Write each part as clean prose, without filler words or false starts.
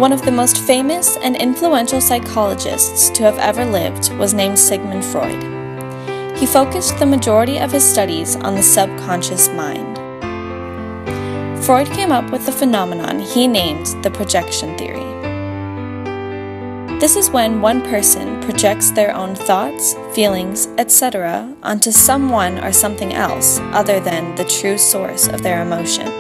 One of the most famous and influential psychologists to have ever lived was named Sigmund Freud. He focused the majority of his studies on the subconscious mind. Freud came up with the phenomenon he named the projection theory. This is when one person projects their own thoughts, feelings, etc. onto someone or something else other than the true source of their emotion.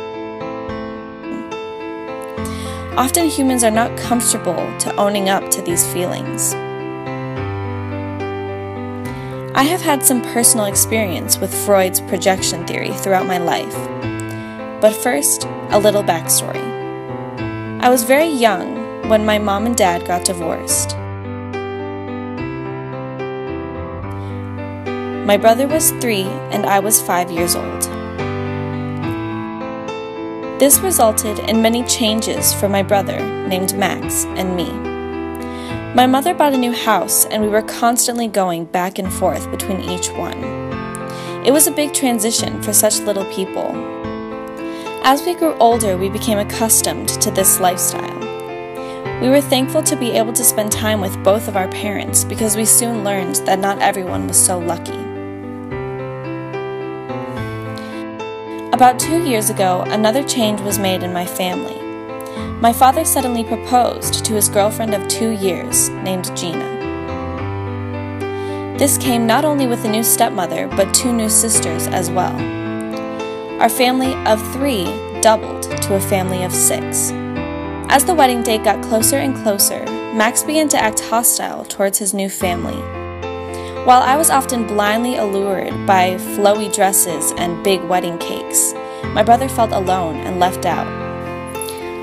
Often humans are not comfortable to owning up to these feelings. I have had some personal experience with Freud's projection theory throughout my life. But first, a little backstory. I was very young when my mom and dad got divorced. My brother was 3 and I was 5 years old. This resulted in many changes for my brother, named Max, and me. My mother bought a new house and we were constantly going back and forth between each one. It was a big transition for such little people. As we grew older, we became accustomed to this lifestyle. We were thankful to be able to spend time with both of our parents because we soon learned that not everyone was so lucky. About 2 years ago, another change was made in my family. My father suddenly proposed to his girlfriend of 2 years, named Gina. This came not only with a new stepmother, but 2 new sisters as well. Our family of 3 doubled to a family of 6. As the wedding date got closer and closer, Max began to act hostile towards his new family. While I was often blindly allured by flowy dresses and big wedding cakes, my brother felt alone and left out.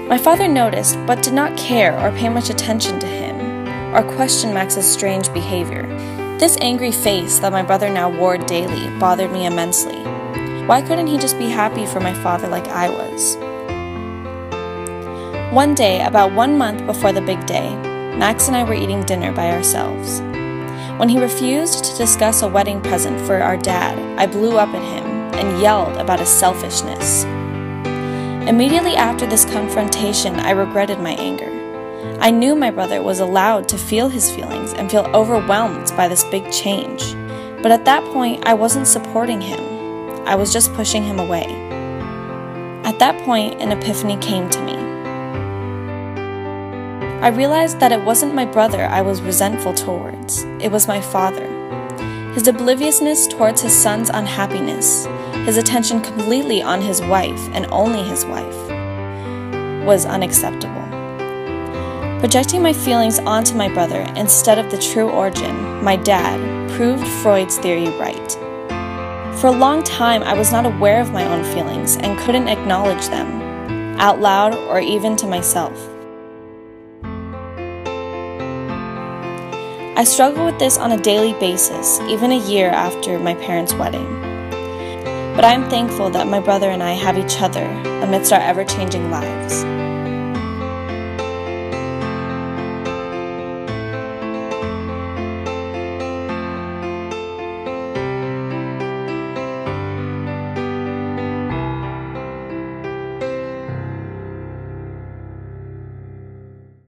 My father noticed but did not care or pay much attention to him, or question Max's strange behavior. This angry face that my brother now wore daily bothered me immensely. Why couldn't he just be happy for my father like I was? One day, about 1 month before the big day, Max and I were eating dinner by ourselves. When he refused to discuss a wedding present for our dad, I blew up at him and yelled about his selfishness. Immediately after this confrontation, I regretted my anger. I knew my brother was allowed to feel his feelings and feel overwhelmed by this big change. But at that point, I wasn't supporting him. I was just pushing him away. At that point, an epiphany came to me. I realized that it wasn't my brother I was resentful towards, it was my father. His obliviousness towards his son's unhappiness, his attention completely on his wife and only his wife, was unacceptable. Projecting my feelings onto my brother instead of the true origin, my dad, proved Freud's theory right. For a long time, I was not aware of my own feelings and couldn't acknowledge them, out loud or even to myself. I struggle with this on a daily basis, even a year after my parents' wedding. But I am thankful that my brother and I have each other amidst our ever-changing lives.